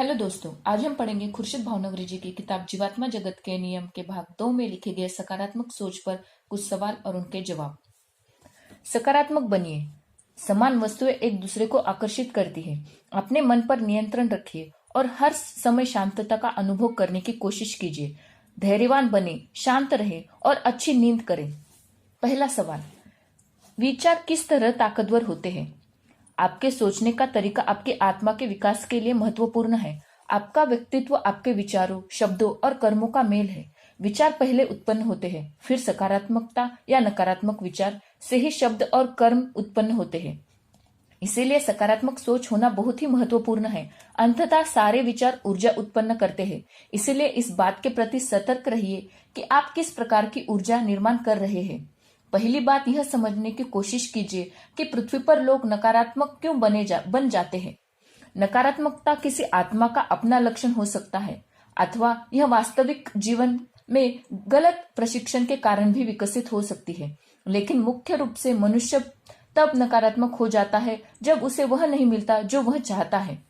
Hello दोस्तों, आज हम पढ़ेंगे खुर्शीद भावनगरी जी की किताब जीवात्मा जगत के नियम के भाग 2 में लिखे गए सकारात्मक सोच पर कुछ सवाल और उनके जवाब। सकारात्मक बनिए। समान वस्तुएं एक दूसरे को आकर्षित करती है। अपने मन पर नियंत्रण रखिए और हर समय शांतता का अनुभव करने की कोशिश कीजिए। धैर्यवान बने, शांत रहे और अच्छी नींद करें। पहला सवाल, विचार किस तरह ताकतवर होते हैं? आपके सोचने का तरीका आपकी आत्मा के विकास के लिए महत्वपूर्ण है। आपका व्यक्तित्व आपके विचारों, शब्दों और कर्मों का मेल है। विचार पहले उत्पन्न होते हैं, फिर सकारात्मकता या नकारात्मक विचार से ही शब्द और कर्म उत्पन्न होते हैं। इसीलिए सकारात्मक सोच होना बहुत ही महत्वपूर्ण है। अंततः सारे विचार ऊर्जा उत्पन्न करते हैं। इसीलिए इस बात के प्रति सतर्क रहिए कि आप किस प्रकार की ऊर्जा निर्माण कर रहे हैं। पहली बात यह समझने की कोशिश कीजिए कि पृथ्वी पर लोग नकारात्मक क्यों बन जाते हैं। नकारात्मकता किसी आत्मा का अपना लक्षण हो सकता है अथवा यह वास्तविक जीवन में गलत प्रशिक्षण के कारण भी विकसित हो सकती है। लेकिन मुख्य रूप से मनुष्य तब नकारात्मक हो जाता है जब उसे वह नहीं मिलता जो वह चाहता है।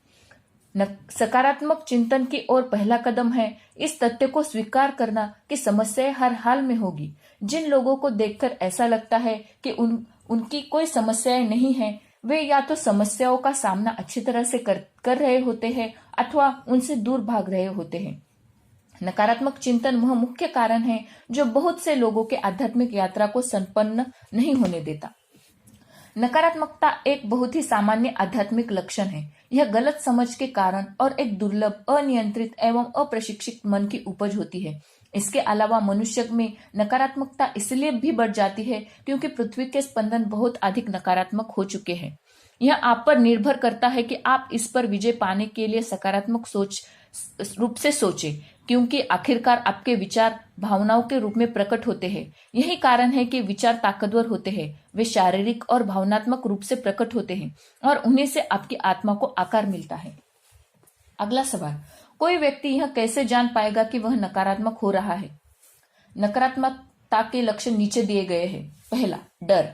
सकारात्मक चिंतन की ओर पहला कदम है इस तथ्य को स्वीकार करना कि समस्याएं हर हाल में होगी। जिन लोगों को देखकर ऐसा लगता है कि उनकी कोई समस्याएं नहीं है, वे या तो समस्याओं का सामना अच्छी तरह से कर रहे होते हैं अथवा उनसे दूर भाग रहे होते हैं। नकारात्मक चिंतन वह मुख्य कारण है जो बहुत से लोगों के आध्यात्मिक यात्रा को संपन्न नहीं होने देता। नकारात्मकता एक बहुत ही सामान्य आध्यात्मिक लक्षण है। यह गलत समझ के कारण और एक दुर्लभ, अनियंत्रित एवं अप्रशिक्षित मन की उपज होती है। इसके अलावा मनुष्य में नकारात्मकता इसलिए भी बढ़ जाती है क्योंकि पृथ्वी के स्पंदन बहुत अधिक नकारात्मक हो चुके हैं। यह आप पर निर्भर करता है कि आप इस पर विजय पाने के लिए सकारात्मक सोच रूप से सोचें, क्योंकि आखिरकार आपके विचार भावनाओं के रूप में प्रकट होते हैं। यही कारण है कि विचार ताकतवर होते हैं। वे शारीरिक और भावनात्मक रूप से प्रकट होते हैं और उन्हीं से आपकी आत्मा को आकार मिलता है। अगला सवाल, कोई व्यक्ति यह कैसे जान पाएगा कि वह नकारात्मक हो रहा है? नकारात्मकता के लक्षण नीचे दिए गए हैं। पहला, डर।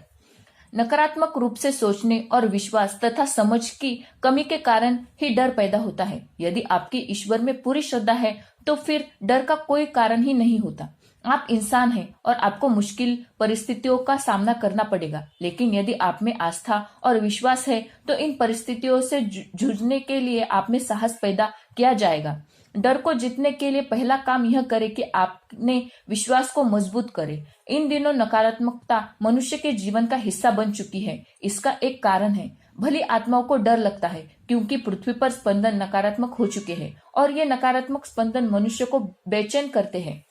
नकारात्मक रूप से सोचने और विश्वास तथा समझ की कमी के कारण ही डर पैदा होता है। यदि आपकी ईश्वर में पूरी श्रद्धा है तो फिर डर का कोई कारण ही नहीं होता। आप इंसान हैं और आपको मुश्किल परिस्थितियों का सामना करना पड़ेगा, लेकिन यदि आप में आस्था और विश्वास है तो इन परिस्थितियों से जूझने के लिए आप में साहस पैदा किया जाएगा। डर को जीतने के लिए पहला काम यह करे कि आपने विश्वास को मजबूत करे। इन दिनों नकारात्मकता मनुष्य के जीवन का हिस्सा बन चुकी है। इसका एक कारण है, भली आत्माओं को डर लगता है क्योंकि पृथ्वी पर स्पंदन नकारात्मक हो चुके हैं और ये नकारात्मक स्पंदन मनुष्य को बेचैन करते हैं।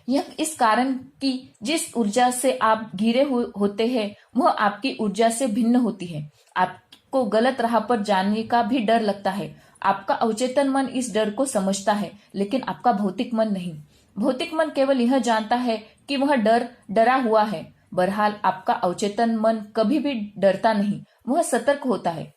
यह इस कारण कि जिस ऊर्जा से आप घिरे होते हैं वह आपकी ऊर्जा से भिन्न होती है। आपको गलत राह पर जाने का भी डर लगता है। आपका अवचेतन मन इस डर को समझता है, लेकिन आपका भौतिक मन नहीं। भौतिक मन केवल यह जानता है कि वह डरा हुआ है। बहरहाल आपका अवचेतन मन कभी भी डरता नहीं, वह सतर्क होता है।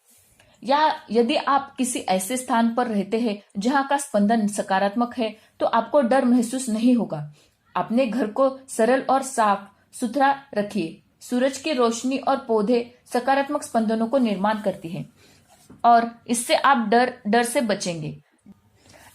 या यदि आप किसी ऐसे स्थान पर रहते हैं जहां का स्पंदन सकारात्मक है तो आपको डर महसूस नहीं होगा। अपने घर को सरल और साफ सुथरा रखिए। सूरज की रोशनी और पौधे सकारात्मक स्पंदनों को निर्माण करती हैं और इससे आप डर से बचेंगे।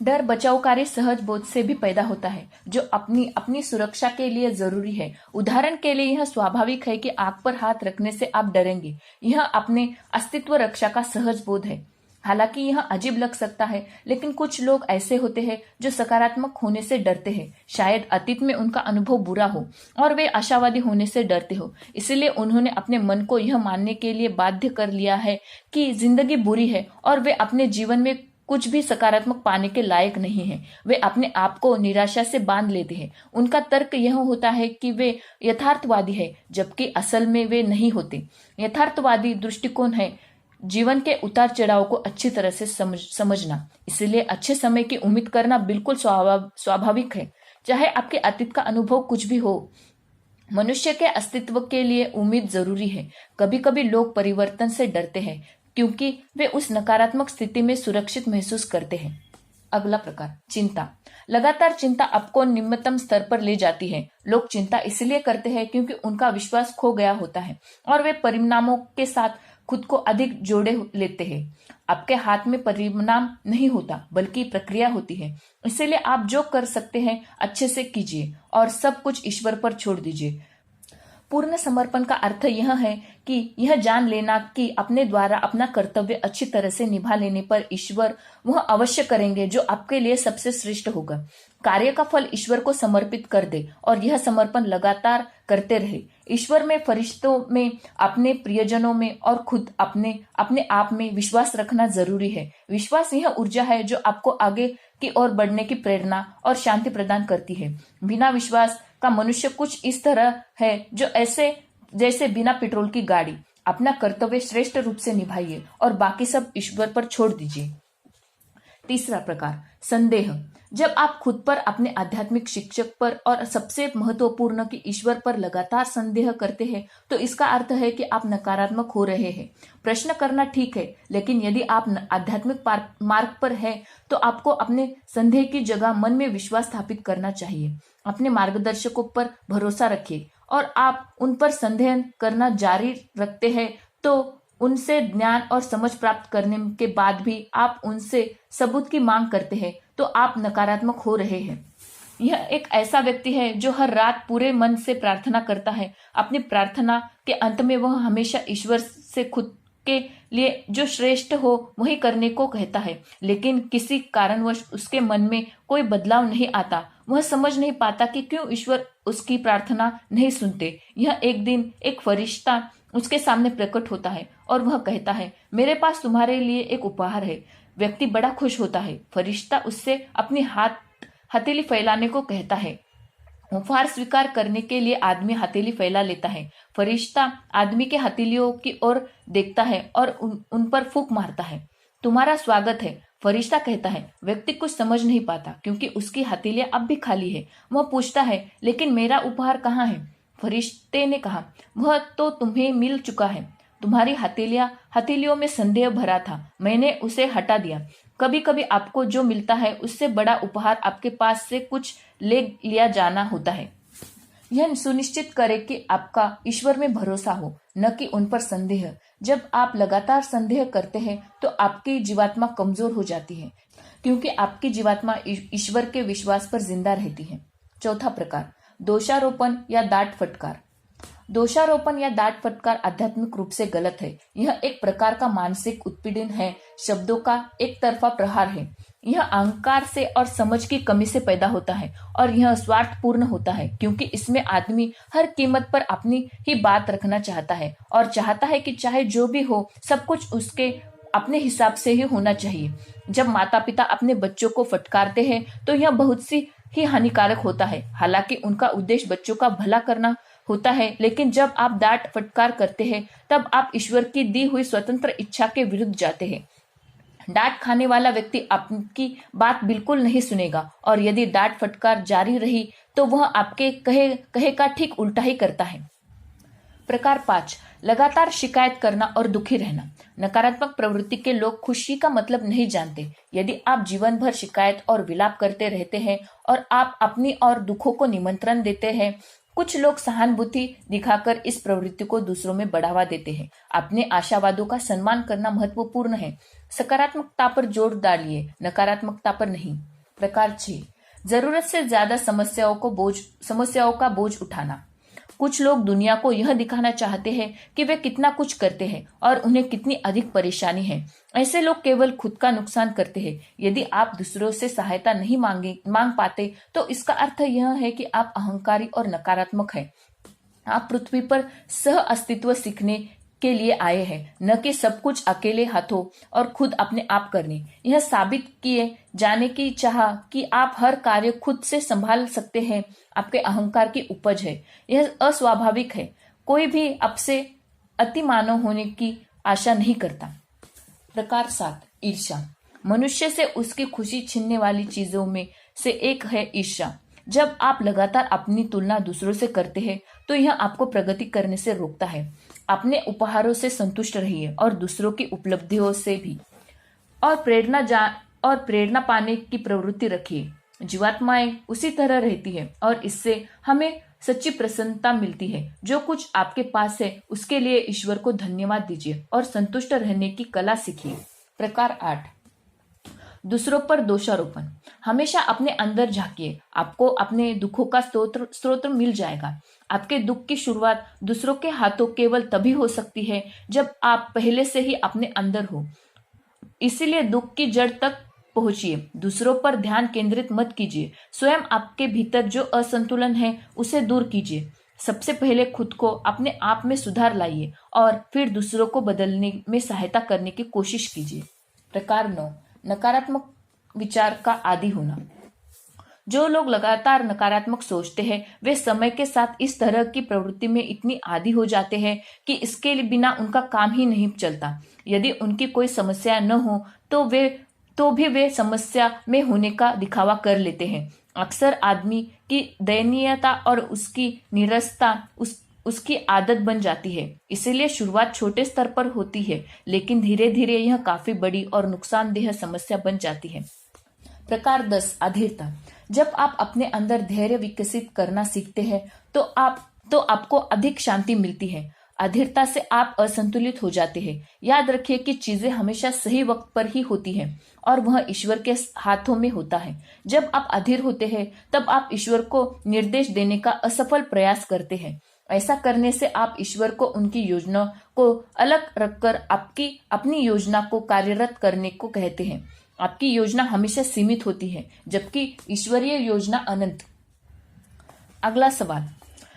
डर बचावकारी सहज बोध से भी पैदा होता है जो अपनी सुरक्षा के लिए जरूरी है। उदाहरण के लिए यह स्वाभाविक है कि आंख पर हाथ रखने से आप डरेंगे। यह अपने अस्तित्व रक्षा का सहज बोध है। हालांकि यह अजीब लग सकता है, लेकिन कुछ लोग ऐसे होते हैं जो सकारात्मक होने से डरते हैं। शायद अतीत में उनका अनुभव बुरा हो और वे आशावादी होने से डरते हो, इसलिए उन्होंने अपने मन को यह मानने के लिए बाध्य कर लिया है कि जिंदगी बुरी है और वे अपने जीवन में कुछ भी सकारात्मक पाने के लायक नहीं है। वे अपने आप को निराशा से बांध लेते हैं। उनका तर्क यह होता है कि वे यथार्थवादी है, जबकि असल में वे नहीं होते। यथार्थवादी दृष्टिकोण है जीवन के उतार चढ़ाव को अच्छी तरह से समझना। इसलिए अच्छे समय की उम्मीद करना बिल्कुल स्वाभाविक है, चाहे आपके अतीत का अनुभव कुछ भी हो। मनुष्य के अस्तित्व के लिए उम्मीद जरूरी है। कभी कभी लोग परिवर्तन से डरते हैं क्योंकि वे उस नकारात्मक स्थिति में सुरक्षित महसूस करते हैं। अगला प्रकार, चिंता। लगातार चिंता आपको निम्नतम स्तर पर ले जाती है। लोग चिंता इसलिए करते हैं क्योंकि उनका विश्वास खो गया होता है और वे परिणामों के साथ खुद को अधिक जोड़े लेते हैं। आपके हाथ में परिणाम नहीं होता, बल्कि प्रक्रिया होती है। इसलिए आप जो कर सकते हैं अच्छे से कीजिए और सब कुछ ईश्वर पर छोड़ दीजिए। पूर्ण समर्पण का अर्थ यह है कि यह जान लेना कि अपने द्वारा अपना कर्तव्य अच्छी तरह से निभा लेने पर ईश्वर वह अवश्य करेंगे जो आपके लिए सबसे श्रेष्ठ होगा। कार्य का फल ईश्वर को समर्पित कर दे और यह समर्पण लगातार करते रहे। ईश्वर में, फरिश्तों में, अपने प्रियजनों में और खुद अपने अपने आप में विश्वास रखना जरूरी है। विश्वास यह ऊर्जा है जो आपको आगे की ओर बढ़ने की प्रेरणा और शांति प्रदान करती है। बिना विश्वास का मनुष्य कुछ इस तरह है जो ऐसे जैसे बिना पेट्रोल की गाड़ी। अपना कर्तव्य श्रेष्ठ रूप से निभाइए और बाकी सब ईश्वर पर छोड़ दीजिए। तीसरा प्रकार, संदेह। जब आप खुद पर, अपने आध्यात्मिक शिक्षक पर और सबसे महत्वपूर्ण कि ईश्वर पर लगातार संदेह करते हैं, तो इसका अर्थ है कि आप नकारात्मक हो रहे हैं। प्रश्न करना ठीक है, लेकिन यदि आप आध्यात्मिक मार्ग पर हैं, तो आपको अपने संदेह की जगह मन में विश्वास स्थापित करना चाहिए। अपने मार्गदर्शकों पर भरोसा रखिए और आप उन पर संदेह करना जारी रखते हैं, तो उनसे ज्ञान और समझ प्राप्त करने के बाद भी आप उनसे सबूत की मांग करते हैं, तो आप नकारात्मक हो रहे हैं। यह एक ऐसा व्यक्ति है जो हर रात पूरे मन से प्रार्थना करता है। अपनी प्रार्थना के अंत में वह हमेशा ईश्वर से खुद के लिए जो श्रेष्ठ हो वही करने को कहता है, लेकिन किसी कारणवश उसके मन में कोई बदलाव नहीं आता। वह समझ नहीं पाता कि क्यों ईश्वर उसकी प्रार्थना नहीं सुनते। यह एक दिन एक फरिश्ता उसके सामने प्रकट होता है और वह कहता है, मेरे पास तुम्हारे लिए एक उपहार है। व्यक्ति बड़ा खुश होता है। फरिश्ता उससे अपनी हथेली फैलाने को कहता है। उपहार स्वीकार करने के लिए आदमी हथेली फैला लेता है। फरिश्ता आदमी के हथेलियों की ओर देखता है और उन पर फूंक मारता है। तुम्हारा स्वागत है, फरिश्ता कहता है। व्यक्ति कुछ समझ नहीं पाता क्योंकि उसकी हथेलियां अब भी खाली है। वह पूछता है, लेकिन मेरा उपहार कहाँ है? फरिश्ते ने कहा, वह तो तुम्हें मिल चुका है। तुम्हारी हथेलियों में संदेह भरा था, मैंने उसे हटा दिया। कभी कभी आपको जो मिलता है उससे बड़ा उपहार आपके पास से कुछ ले लिया जाना होता है। यह सुनिश्चित करें कि आपका ईश्वर में भरोसा हो, न कि उन पर संदेह। जब आप लगातार संदेह करते हैं तो आपकी जीवात्मा कमजोर हो जाती है, क्योंकि आपकी जीवात्मा ईश्वर के विश्वास पर जिंदा रहती है। चौथा प्रकार, दोषारोपण या डांट फटकार। दोषारोपण या डांट फटकार आध्यात्मिक रूप से गलत है। यह एक प्रकार का मानसिक उत्पीड़न है, शब्दों का एक तरफा प्रहार है। यह अहंकार से और समझ की कमी से पैदा होता है और यह स्वार्थपूर्ण होता है, क्योंकि इसमें आदमी हर कीमत पर अपनी ही बात रखना चाहता है और चाहता है कि चाहे जो भी हो सब कुछ उसके अपने हिसाब से ही होना चाहिए। जब माता पिता अपने बच्चों को फटकारते हैं तो यह बहुत सी ही हानिकारक होता है। हालांकि उनका उद्देश्य बच्चों का भला करना होता है, लेकिन जब आप डांट फटकार करते हैं तब आप ईश्वर की दी हुई स्वतंत्र इच्छा के विरुद्ध जाते हैं। डांट खाने वाला व्यक्ति आपकी बात बिल्कुल नहीं सुनेगा और यदि डांट फटकार जारी रही तो वह आपके कहे का ठीक उल्टा ही करता है। प्रकार 5, लगातार शिकायत करना और दुखी रहना। नकारात्मक प्रवृत्ति के लोग खुशी का मतलब नहीं जानते। यदि आप जीवन भर शिकायत और विलाप करते रहते हैं और आप अपनी और दुखों को निमंत्रण देते हैं, कुछ लोग सहानुभूति दिखाकर इस प्रवृत्ति को दूसरों में बढ़ावा देते हैं। अपने आशावादों का सम्मान करना महत्वपूर्ण है। सकारात्मकता पर जोर डालिए, नकारात्मकता पर नहीं। प्रकार 6, जरूरत से ज्यादा समस्याओं का बोझ उठाना। कुछ लोग दुनिया को यह दिखाना चाहते हैं कि वे कितना कुछ करते हैं और उन्हें कितनी अधिक परेशानी है। ऐसे लोग केवल खुद का नुकसान करते हैं। यदि आप दूसरों से सहायता नहीं मांग पाते तो इसका अर्थ यह है कि आप अहंकारी और नकारात्मक हैं। आप पृथ्वी पर सह अस्तित्व सीखने के लिए आए हैं, न कि सब कुछ अकेले हाथों और खुद अपने आप करने। यह साबित किए जाने की चाह कि आप हर कार्य खुद से संभाल सकते हैं आपके अहंकार की उपज है। यह अस्वाभाविक है। कोई भी आपसे अति मानव होने की आशा नहीं करता। प्रकार 7, ईर्ष्या। मनुष्य से उसकी खुशी छीनने वाली चीजों में से एक है ईर्ष्या। जब आप लगातार अपनी तुलना दूसरों से करते हैं तो यह आपको प्रगति करने से रोकता है। अपने उपहारों से संतुष्ट रहिए और दूसरों की उपलब्धियों से भी, और प्रेरणा पाने की प्रवृत्ति रखिए। जीवात्माएं उसी तरह रहती है और इससे हमें सच्ची प्रसन्नता मिलती है। जो कुछ आपके पास है उसके लिए ईश्वर को धन्यवाद दीजिए और संतुष्ट रहने की कला सीखिए। प्रकार 8, दूसरों पर दोषारोपण। हमेशा अपने अंदर झांकिए, आपको अपने दुखों का स्रोत मिल जाएगा। आपके दुख की शुरुआत दूसरों के हाथों केवल तभी हो सकती है जब आप पहले से ही अपने अंदर हो। इसीलिए दुख की जड़ तक पहुंचिए, दूसरों पर ध्यान केंद्रित मत कीजिए। स्वयं आपके भीतर जो असंतुलन है उसे दूर कीजिए। सबसे पहले खुद को अपने आप में सुधार लाइए और फिर दूसरों को बदलने में सहायता करने की कोशिश कीजिए। प्रकार 9, नकारात्मक विचार का आदी होना। जो लोग लगातार नकारात्मक सोचते हैं वे समय के साथ इस तरह की प्रवृत्ति में इतनी आदी हो जाते हैं कि इसके बिना उनका काम ही नहीं चलता। यदि उनकी कोई समस्या न हो तो भी वे समस्या में होने का दिखावा कर लेते हैं। अक्सर आदमी की दयनीयता और उसकी निरसता उसकी आदत बन जाती है। इसीलिए शुरुआत छोटे स्तर पर होती है, लेकिन धीरे धीरे यह काफी बड़ी और नुकसानदेह समस्या बन जाती है। प्रकार 10, अधीरता। जब आप अपने अंदर धैर्य विकसित करना सीखते हैं तो आपको अधिक शांति मिलती है। अधीरता से आप असंतुलित हो जाते हैं। याद रखिए कि चीजें हमेशा सही वक्त पर ही होती हैं और वह ईश्वर के हाथों में होता है। जब आप अधीर होते हैं तब आप ईश्वर को निर्देश देने का असफल प्रयास करते हैं। ऐसा करने से आप ईश्वर को उनकी योजना को अलग रखकर अपनी योजना को कार्यरत करने को कहते हैं। आपकी योजना हमेशा सीमित होती है जबकि ईश्वरीय योजना अनंत। अगला सवाल,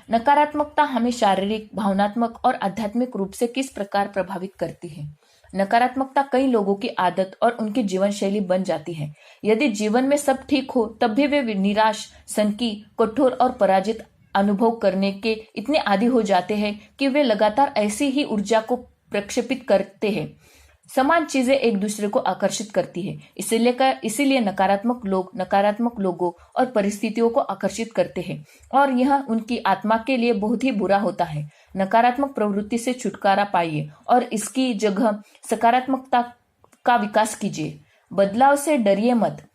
नकारात्मकता हमें शारीरिक, भावनात्मक और आध्यात्मिक रूप से किस प्रकार प्रभावित करती है? नकारात्मकता कई लोगों की आदत और उनकी जीवन शैली बन जाती है। यदि जीवन में सब ठीक हो तब भी वे निराश, सनकी, कठोर और पराजित अनुभव करने के इतने आदी हो जाते हैं कि वे लगातार ऐसी ही ऊर्जा को प्रक्षेपित करते हैं। समान चीजें एक दूसरे को आकर्षित करती है, इसीलिए नकारात्मक लोग नकारात्मक लोगों और परिस्थितियों को आकर्षित करते हैं और यह उनकी आत्मा के लिए बहुत ही बुरा होता है। नकारात्मक प्रवृत्ति से छुटकारा पाइए और इसकी जगह सकारात्मकता का विकास कीजिए। बदलाव से डरिए मत।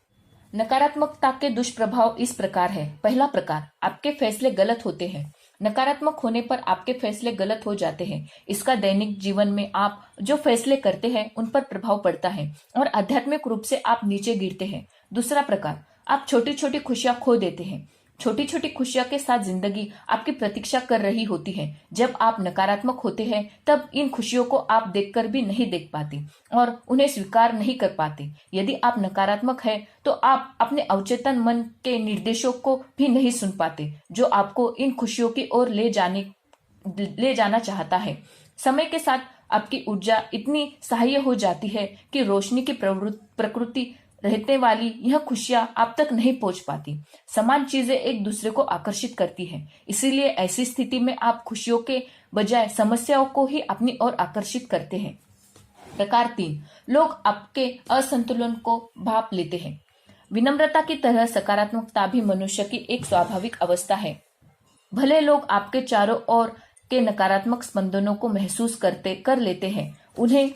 नकारात्मकता के दुष्प्रभाव इस प्रकार है। पहला प्रकार, आपके फैसले गलत होते हैं। नकारात्मक होने पर आपके फैसले गलत हो जाते हैं। इसका दैनिक जीवन में आप जो फैसले करते हैं उन पर प्रभाव पड़ता है और आध्यात्मिक रूप से आप नीचे गिरते हैं। दूसरा प्रकार, आप छोटी छोटी खुशियां खो देते हैं। छोटी छोटी खुशियों के साथ जिंदगी आपकी प्रतीक्षा कर रही होती है। जब आप नकारात्मक होते हैं तब इन खुशियों को आप देखकर भी नहीं देख पाते और उन्हें स्वीकार नहीं कर पाते। यदि आप नकारात्मक हैं तो आप अपने अवचेतन मन के निर्देशों को भी नहीं सुन पाते जो आपको इन खुशियों की ओर ले जाना चाहता है। समय के साथ आपकी ऊर्जा इतनी सहायक हो जाती है कि रोशनी की प्रकृति रहने वाली यह खुशियां आप तक नहीं पहुंच पाती। समान चीजें एक दूसरे को आकर्षित करती हैं। इसीलिए ऐसी स्थिति में आप खुशियों के बजाय समस्याओं को ही अपनी ओर आकर्षित करते हैं। प्रकार 3, लोग आपके असंतुलन को भाप लेते हैं। विनम्रता की तरह सकारात्मकता भी मनुष्य की एक स्वाभाविक अवस्था है। भले लोग आपके चारों ओर के नकारात्मक स्पंदनों को महसूस कर लेते हैं, उन्हें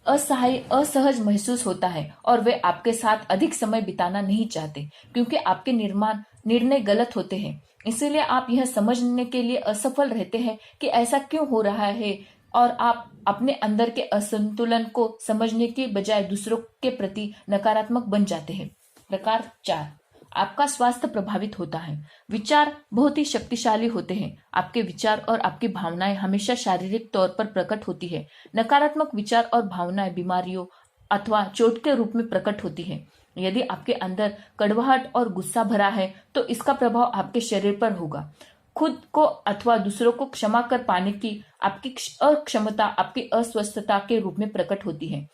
असहज महसूस होता है और वे आपके साथ अधिक समय बिताना नहीं चाहते क्योंकि आपके निर्णय गलत होते हैं। इसीलिए आप यह समझने के लिए असफल रहते हैं कि ऐसा क्यों हो रहा है और आप अपने अंदर के असंतुलन को समझने के बजाय दूसरों के प्रति नकारात्मक बन जाते हैं। प्रकार 4, आपका स्वास्थ्य प्रभावित होता है। विचार बहुत ही शक्तिशाली होते हैं। आपके विचार और आपकी भावनाएं हमेशा शारीरिक तौर पर प्रकट होती है। नकारात्मक विचार और भावनाएं बीमारियों अथवा चोट के रूप में प्रकट होती है। यदि आपके अंदर कड़वाहट और गुस्सा भरा है तो इसका प्रभाव आपके शरीर पर होगा। खुद को अथवा दूसरों को क्षमा कर पाने की आपकी अक्षमता आपकी अस्वस्थता के रूप में प्रकट होती है।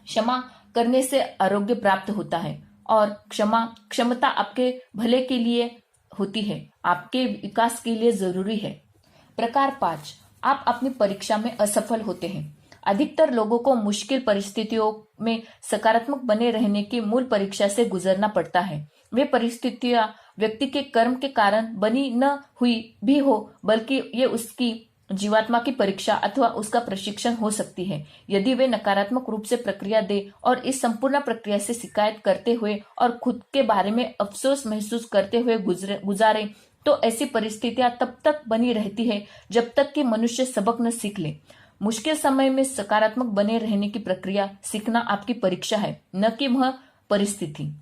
क्षमा करने से आरोग्य प्राप्त होता है और क्षमता आपके भले के लिए होती है, आपके विकास के लिए जरूरी है। प्रकार 5, आप अपनी परीक्षा में असफल होते हैं। अधिकतर लोगों को मुश्किल परिस्थितियों में सकारात्मक बने रहने की मूल परीक्षा से गुजरना पड़ता है। वे परिस्थितियां व्यक्ति के कर्म के कारण बनी न हुई भी हो, बल्कि ये उसकी जीवात्मा की परीक्षा अथवा उसका प्रशिक्षण हो सकती है। यदि वे नकारात्मक रूप से प्रक्रिया दे और इस संपूर्ण प्रक्रिया से शिकायत करते हुए और खुद के बारे में अफसोस महसूस करते हुए गुजारे तो ऐसी परिस्थितियां तब तक बनी रहती है जब तक कि मनुष्य सबक न सीख ले। मुश्किल समय में सकारात्मक बने रहने की प्रक्रिया सीखना आपकी परीक्षा है, न कि वह परिस्थिति।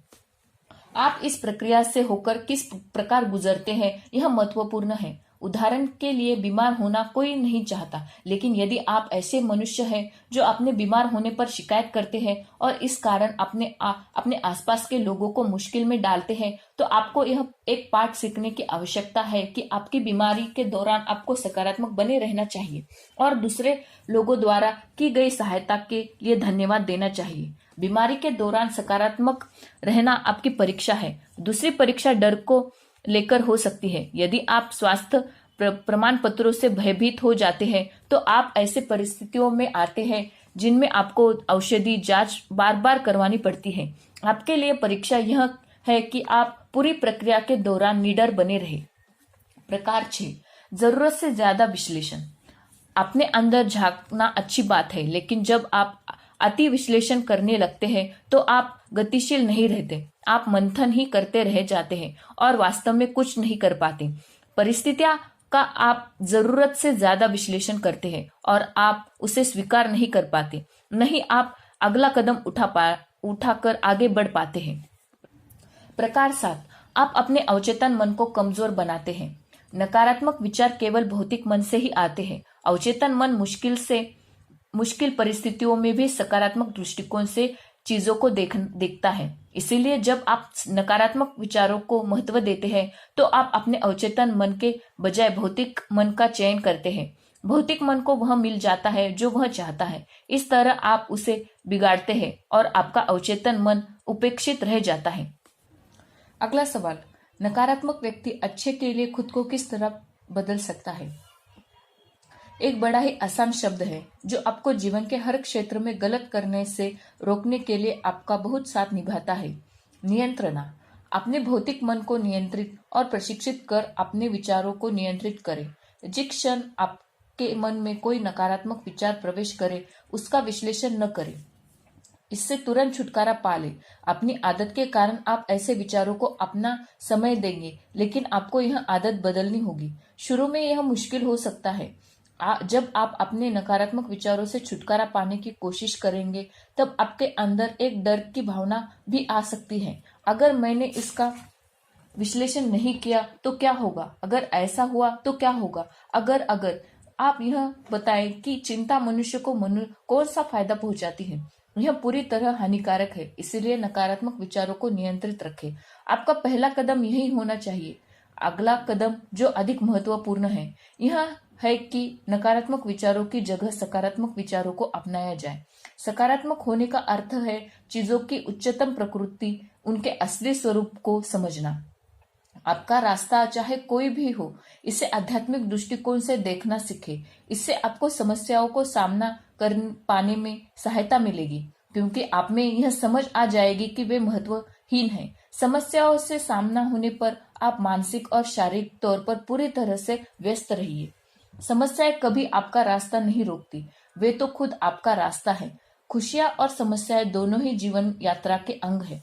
आप इस प्रक्रिया से होकर किस प्रकार गुजरते हैं यह महत्वपूर्ण है। उदाहरण के लिए बीमार होना कोई नहीं चाहता, लेकिन यदि आप ऐसे मनुष्य हैं जो अपने बीमार होने पर शिकायत करते हैं और इस कारण अपने आसपास के लोगों को मुश्किल में डालते हैं, तो आपको यह एक पाठ सीखने की आवश्यकता है कि आपकी बीमारी के दौरान आपको सकारात्मक बने रहना चाहिए और दूसरे लोगों द्वारा की गई सहायता के लिए धन्यवाद देना चाहिए। बीमारी के दौरान सकारात्मक रहना आपकी परीक्षा है। दूसरी परीक्षा डर को लेकर हो सकती है। यदि आप स्वास्थ्य प्रमाण पत्रों से भयभीत हो जाते हैं तो आप ऐसे परिस्थितियों में आते हैं जिनमें आपको औषधि जांच बार बार करवानी पड़ती है। आपके लिए परीक्षा यह है कि आप पूरी प्रक्रिया के दौरान निडर बने रहे। प्रकार 6, जरूरत से ज्यादा विश्लेषण। अपने अंदर झांकना अच्छी बात है, लेकिन जब आप अति विश्लेषण करने लगते हैं तो आप गतिशील नहीं रहते। आप मंथन ही करते रह जाते हैं और वास्तव में कुछ नहीं कर पाते। परिस्थितियां का आप जरूरत से ज्यादा विश्लेषण करते हैं और आप उसे स्वीकार नहीं कर पाते, नहीं आप अगला कदम उठाकर आगे बढ़ पाते हैं। प्रकार 7, आप अपने अवचेतन मन को कमजोर बनाते हैं। नकारात्मक विचार केवल भौतिक मन से ही आते हैं। अवचेतन मन मुश्किल परिस्थितियों में भी सकारात्मक दृष्टिकोण से चीजों को देखता है। इसीलिए जब आप नकारात्मक विचारों को महत्व देते हैं तो आप अपने अवचेतन मन के बजाय भौतिक मन का चयन करते हैं। भौतिक मन को वह मिल जाता है जो वह चाहता है। इस तरह आप उसे बिगाड़ते हैं और आपका अवचेतन मन उपेक्षित रह जाता है। अगला सवाल, नकारात्मक व्यक्ति अच्छे के लिए खुद को किस तरह बदल सकता है? एक बड़ा ही आसान शब्द है जो आपको जीवन के हर क्षेत्र में गलत करने से रोकने के लिए आपका बहुत साथ निभाता है। नियंत्रणा। अपने भौतिक मन को नियंत्रित और प्रशिक्षित कर अपने विचारों को नियंत्रित करें। जिस क्षण आपके मन में कोई नकारात्मक विचार प्रवेश करे उसका विश्लेषण न करें, इससे तुरंत छुटकारा पा ले। अपनी आदत के कारण आप ऐसे विचारों को अपना समय देंगे, लेकिन आपको यह आदत बदलनी होगी। शुरू में यह मुश्किल हो सकता है। जब आप अपने नकारात्मक विचारों से छुटकारा पाने की कोशिश करेंगे तब आपके अंदर एक डर की भावना भी आ सकती है। अगर मैंने इसका विश्लेषण नहीं किया तो क्या होगा, अगर ऐसा हुआ तो क्या होगा, अगर आप यह बताएं कि चिंता मनुष्य को कौन सा फायदा पहुंचाती है। यह पूरी तरह हानिकारक है। इसलिए नकारात्मक विचारों को नियंत्रित रखें। आपका पहला कदम यही होना चाहिए। अगला कदम जो अधिक महत्वपूर्ण है यह है कि नकारात्मक विचारों की जगह सकारात्मक विचारों को अपनाया जाए। सकारात्मक होने का अर्थ है चीजों की उच्चतम प्रकृति, उनके असली स्वरूप को समझना। आपका रास्ता चाहे कोई भी हो, इसे आध्यात्मिक दृष्टिकोण से देखना सीखे। इससे आपको समस्याओं को सामना कर पाने में सहायता मिलेगी, क्योंकि आप में यह समझ आ जाएगी कि वे महत्वहीन हैं। समस्याओं से सामना होने पर आप मानसिक और शारीरिक तौर पर पूरी तरह से व्यस्त रहिए। समस्याएं कभी आपका रास्ता नहीं रोकती, वे तो खुद आपका रास्ता है। खुशियां और समस्याएं दोनों ही जीवन यात्रा के अंग है।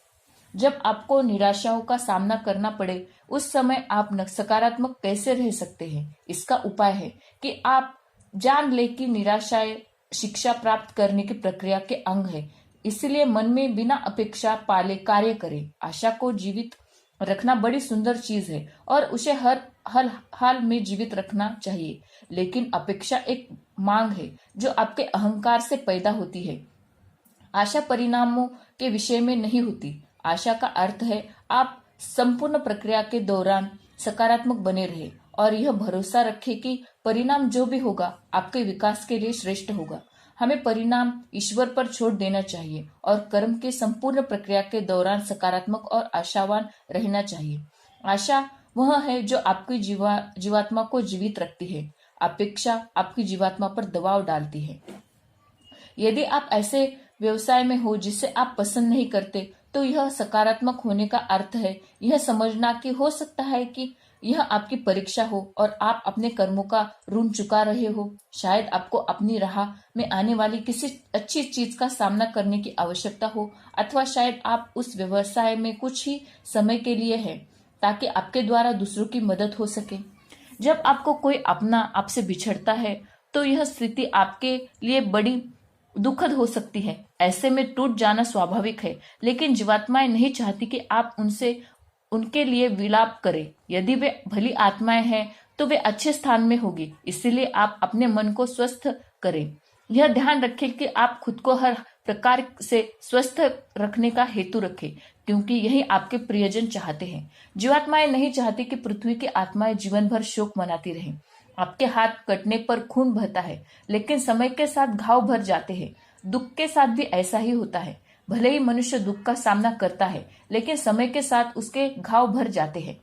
जब आपको निराशाओं का सामना करना पड़े उस समय आप सकारात्मक कैसे रह सकते हैं, इसका उपाय है कि आप जान ले कि निराशाएं शिक्षा प्राप्त करने की प्रक्रिया के अंग है। इसलिए मन में बिना अपेक्षा पाले कार्य करें। आशा को जीवित रखना बड़ी सुंदर चीज है और उसे हर हाल में जीवित रखना चाहिए, लेकिन अपेक्षा एक मांग है जो आपके अहंकार से पैदा होती है। आशा परिणामों के विषय में नहीं होती। आशा का अर्थ है आप संपूर्ण प्रक्रिया के दौरान सकारात्मक बने रहे और यह भरोसा रखे कि परिणाम जो भी होगा आपके विकास के लिए श्रेष्ठ होगा। हमें परिणाम ईश्वर पर छोड़ देना चाहिए और कर्म के संपूर्ण प्रक्रिया के दौरान सकारात्मक और आशावान रहना चाहिए। आशा वह है जो आपकी जीवात्मा को जीवित रखती है। अपेक्षा आपकी जीवात्मा पर दबाव डालती है। यदि आप ऐसे व्यवसाय में हो जिसे आप पसंद नहीं करते तो यह सकारात्मक होने का अर्थ है यह समझना कि हो सकता है कि यह आपकी परीक्षा हो और आप अपने कर्मों का ऋण चुका रहे हो। शायद आपको अपनी राह में आने वाली किसी अच्छी चीज का सामना करने की आवश्यकता हो, अथवा शायद आप उस व्यवसाय में कुछ ही समय के लिए हैं। ताकि आपके द्वारा दूसरों की मदद हो सके। जब आपको कोई अपना आपसे बिछड़ता है तो यह स्थिति आपके लिए बड़ी दुखद हो सकती है। ऐसे में टूट जाना स्वाभाविक है, लेकिन जीवात्माएं नहीं चाहती कि आप उनसे उनके लिए विलाप करें। यदि वे भली आत्माएं हैं तो वे अच्छे स्थान में होगी, इसीलिए आप अपने मन को स्वस्थ करें। यह ध्यान रखें कि आप खुद को हर प्रकार से स्वस्थ रखने का हेतु रखें, क्योंकि यही आपके प्रियजन चाहते हैं। जीवात्माएं नहीं चाहती कि पृथ्वी की आत्माएं जीवन भर शोक मनाती रहें। आपके हाथ कटने पर खून बहता है, लेकिन समय के साथ घाव भर जाते हैं। दुख के साथ भी ऐसा ही होता है। भले ही मनुष्य दुख का सामना करता है, लेकिन समय के साथ उसके घाव भर जाते हैं।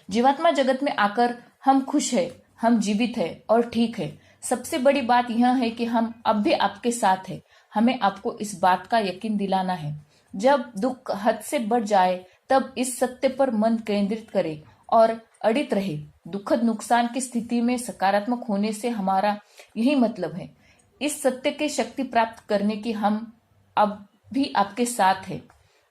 जीवात्मा जगत में आकर हम खुश हैं, हम जीवित हैं और ठीक है। सबसे बड़ी बात यह है कि हम अब भी आपके साथ हैं। हमें आपको इस बात का यकीन दिलाना है। जब दुख हद से बढ़ जाए तब इस सत्य पर मन केंद्रित करें और अडित रहे। दुखद नुकसान की स्थिति में सकारात्मक होने से हमारा यही मतलब है। इस सत्य की शक्ति प्राप्त करने की हम अब भी आपके साथ हैं,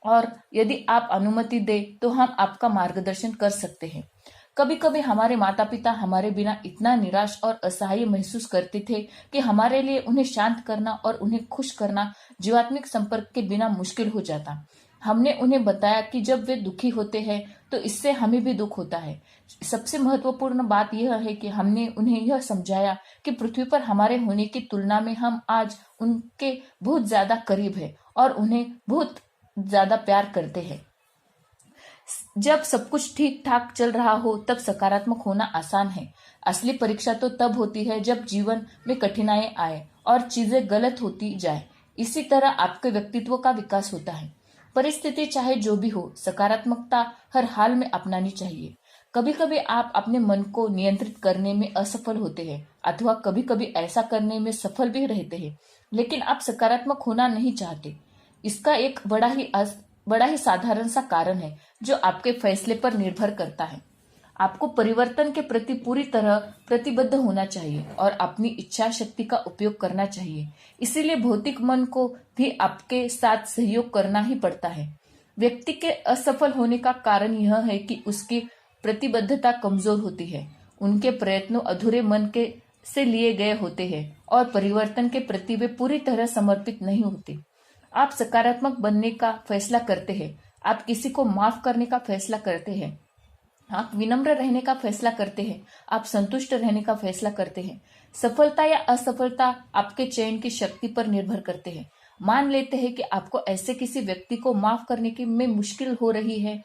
और यदि आप अनुमति दें तो हम आपका मार्गदर्शन कर सकते हैं। कभी कभी हमारे माता पिता हमारे बिना इतना निराश और असहाय महसूस करते थे कि हमारे लिए उन्हें शांत करना और उन्हें खुश करना जीवात्मिक संपर्क के बिना मुश्किल हो जाता। हमने उन्हें बताया कि जब वे दुखी होते हैं तो इससे हमें भी दुख होता है। सबसे महत्वपूर्ण बात यह है कि हमने उन्हें यह समझाया कि पृथ्वी पर हमारे होने की तुलना में हम आज उनके बहुत ज्यादा करीब है और उन्हें बहुत ज्यादा प्यार करते हैं। जब सब कुछ ठीक ठाक चल रहा हो तब सकारात्मक होना आसान है। असली परीक्षा तो तब होती है जब जीवन में कठिनाई आए और चीजें गलत होती जाए। इसी तरह आपके व्यक्तित्व का विकास होता है। परिस्थिति चाहे जो भी हो, सकारात्मकता हर हाल में अपनानी चाहिए। कभी कभी आप अपने मन को नियंत्रित करने में असफल होते हैं, अथवा कभी कभी ऐसा करने में सफल भी रहते हैं, लेकिन आप सकारात्मक होना नहीं चाहते। इसका एक बड़ा ही साधारण सा कारण है, जो आपके फैसले पर निर्भर करता है। आपको परिवर्तन के प्रति पूरी तरह प्रतिबद्ध होना चाहिए और अपनी इच्छा शक्ति का उपयोग करना चाहिए। इसीलिए भौतिक मन को भी आपके साथ सहयोग करना ही पड़ता है। व्यक्ति के असफल होने का कारण यह है कि उसकी प्रतिबद्धता कमजोर होती है। उनके प्रयत्नों अधूरे मन के से लिए गए होते हैं और परिवर्तन के प्रति वे पूरी तरह समर्पित नहीं होते। आप सकारात्मक बनने का फैसला करते हैं, आप किसी को माफ करने का फैसला करते हैं, आप विनम्र रहने का फैसला करते हैं, आप संतुष्ट रहने का फैसला करते हैं। सफलता या असफलता आपके चयन की शक्ति पर निर्भर करते हैं। मान लेते हैं कि आपको ऐसे किसी व्यक्ति को माफ करने की में मुश्किल हो रही है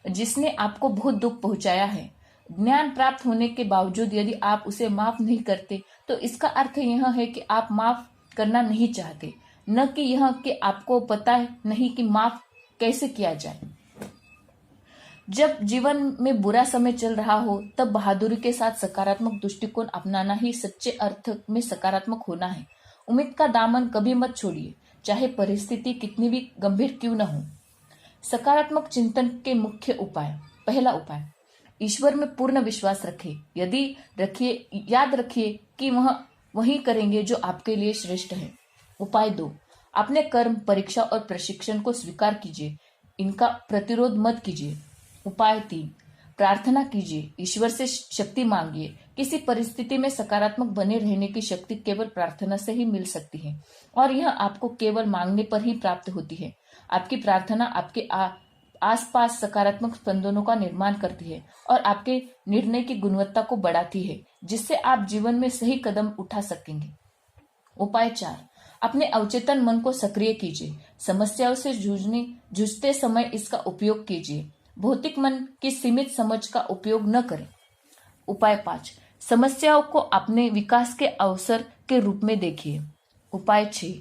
जिसने आपको बहुत दुख पहुंचाया है। ज्ञान प्राप्त होने के बावजूद यदि आप उसे माफ नहीं करते तो इसका अर्थ यह है कि आप माफ करना नहीं चाहते, न कि यह कि आपको पता नहीं कि माफ कैसे किया जाए। जब जीवन में बुरा समय चल रहा हो तब बहादुरी के साथ सकारात्मक दृष्टिकोण अपनाना ही सच्चे अर्थ में सकारात्मक होना है। उम्मीद का दामन कभी मत छोड़िए, चाहे परिस्थिति कितनी भी गंभीर क्यों न हो। सकारात्मक चिंतन के मुख्य उपाय। पहला उपाय, ईश्वर में पूर्ण विश्वास रखिए। याद रखिए कि वह वही करेंगे जो आपके लिए श्रेष्ठ है। उपाय 2, अपने कर्म, परीक्षा और प्रशिक्षण को स्वीकार कीजिए, इनका प्रतिरोध मत कीजिए। उपाय 3, प्रार्थना कीजिए, ईश्वर से शक्ति मांगिए। किसी परिस्थिति में सकारात्मक बने रहने की शक्ति केवल प्रार्थना से ही मिल सकती है, और यह आपको केवल मांगने पर ही प्राप्त होती है। आपकी प्रार्थना आपके आसपास सकारात्मक स्पंदनों का निर्माण करती है और आपके निर्णय की गुणवत्ता को बढ़ाती है, जिससे आप जीवन में सही कदम उठा सकेंगे। उपाय 4, अपने अवचेतन मन को सक्रिय कीजिए। समस्याओं से जूझते समय इसका उपयोग कीजिए। भौतिक मन की सीमित समझ का उपयोग न करें। उपाय 5, समस्याओं को अपने विकास के अवसर के रूप में देखिए। उपाय 6,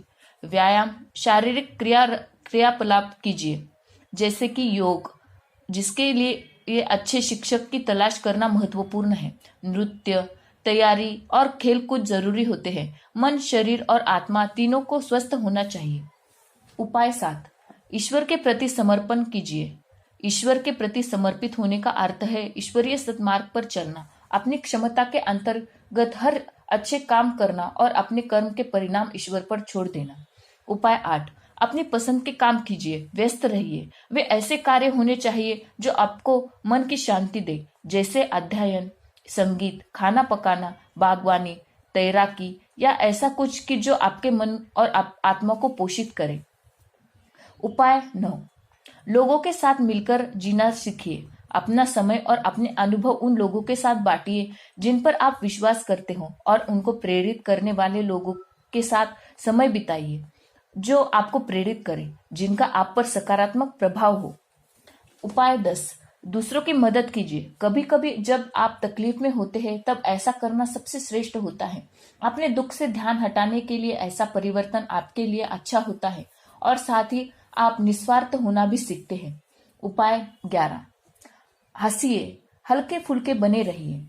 व्यायाम, शारीरिक क्रियाकलाप कीजिए, जैसे कि योग, जिसके लिए ये अच्छे शिक्षक की तलाश करना महत्वपूर्ण है। नृत्य, तैयारी और खेलकूद जरूरी होते हैं। मन, शरीर और आत्मा तीनों को स्वस्थ होना चाहिए। उपाय 7, ईश्वर के प्रति समर्पण कीजिए। ईश्वर के प्रति समर्पित होने का अर्थ है ईश्वरीय सद्मार्ग पर चलना, अपनी क्षमता के अंतर्गत हर अच्छे काम करना और अपने कर्म के परिणाम ईश्वर पर छोड़ देना। उपाय 8, अपनी पसंद के काम कीजिए, व्यस्त रहिए। वे ऐसे कार्य होने चाहिए जो आपको मन की शांति दे, जैसे अध्ययन, संगीत, खाना पकाना, बागवानी, तैराकी या ऐसा कुछ कि जो आपके मन और आत्मा को पोषित करे। उपाय 9, लोगों के साथ मिलकर जीना सीखिए। अपना समय और अपने अनुभव उन लोगों के साथ बांटिए जिन पर आप विश्वास करते हो और उनको प्रेरित करने वाले लोगों के साथ समय बिताइए जो आपको प्रेरित करे, जिनका आप पर सकारात्मक प्रभाव हो। उपाय 10, दूसरों की मदद कीजिए। कभी कभी जब आप तकलीफ में होते हैं तब ऐसा करना सबसे श्रेष्ठ होता है। अपने दुख से ध्यान हटाने के लिए ऐसा परिवर्तन आपके लिए अच्छा होता है और साथ ही आप निस्वार्थ होना भी सीखते हैं। उपाय 11, हंसिए, हल्के फुल्के बने रहिए।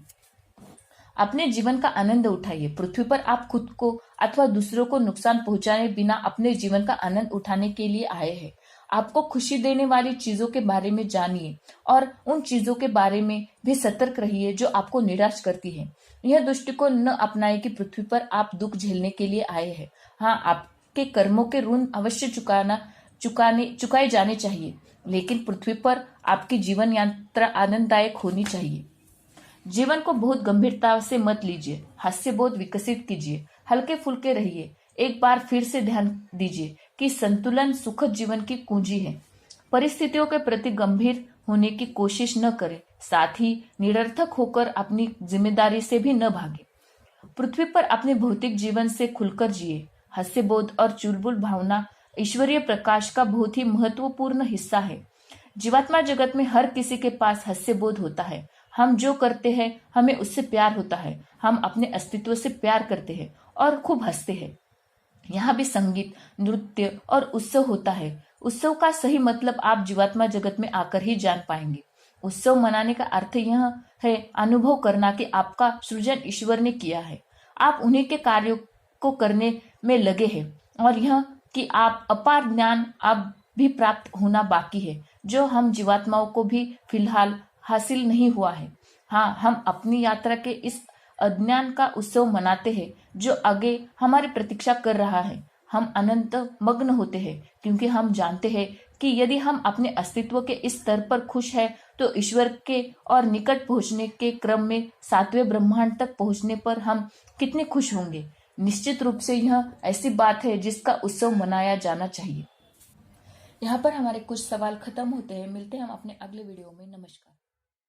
अपने जीवन का आनंद उठाइए। पृथ्वी पर आप खुद को अथवा दूसरों को नुकसान पहुंचाए बिना अपने जीवन का आनंद उठाने के लिए आए हैं। आपको खुशी देने वाली चीजों के बारे में जानिए और उन चीजों के बारे में भी सतर्क रहिए जो आपको निराश करती है। यह दृष्टिकोण न अपनाए कि पृथ्वी पर आप दुख झेलने के लिए आए हैं। हाँ, आपके कर्मों के ऋण अवश्य चुकाए जाने चाहिए, लेकिन पृथ्वी पर आपकी जीवन यात्रा आनंददायक होनी चाहिए। जीवन को बहुत गंभीरता से मत लीजिए। हास्य बोध विकसित कीजिए, हल्के फुल्के रहिए। एक बार फिर से ध्यान दीजिए कि संतुलन सुखद जीवन की कुंजी है। परिस्थितियों के प्रति गंभीर होने की कोशिश न करें, साथ ही निरर्थक होकर अपनी जिम्मेदारी से भी न भागे। पृथ्वी पर अपने भौतिक जीवन से खुलकर जिए। हास्य बोध और चुलबुल भावना ईश्वरीय प्रकाश का बहुत ही महत्वपूर्ण हिस्सा है। जीवात्मा जगत में हर किसी के पास हास्य बोध होता है। हम जो करते हैं हमें उससे प्यार होता है। हम अपने अस्तित्व से प्यार करते हैं और खूब हंसते हैं। यहाँ भी संगीत, नृत्य और उत्सव होता है। उत्सव का सही मतलब आप जीवात्मा जगत में आकर ही जान पाएंगे। उत्सव मनाने का अर्थ यह है अनुभव करना कि आपका सृजन ईश्वर ने किया है। आप उन्हीं के कार्यों को करने में लगे हैं और यह कि आप अपार ज्ञान आप भी प्राप्त होना बाकी है जो हम जीवात्माओं को भी फिलहाल हासिल नहीं हुआ है। हाँ, हम अपनी यात्रा के इस अज्ञान का उत्सव मनाते हैं जो आगे हमारी प्रतीक्षा कर रहा है। हम अनंत मग्न होते हैं क्योंकि हम जानते हैं कि यदि हम अपने अस्तित्व के इस स्तर पर खुश हैं तो ईश्वर के और निकट पहुंचने के क्रम में 7वें ब्रह्मांड तक पहुंचने पर हम कितने खुश होंगे। निश्चित रूप से यह ऐसी बात है जिसका उत्सव मनाया जाना चाहिए। यहाँ पर हमारे कुछ सवाल खत्म होते हैं। मिलते हैं हम अपने अगले वीडियो में। नमस्कार।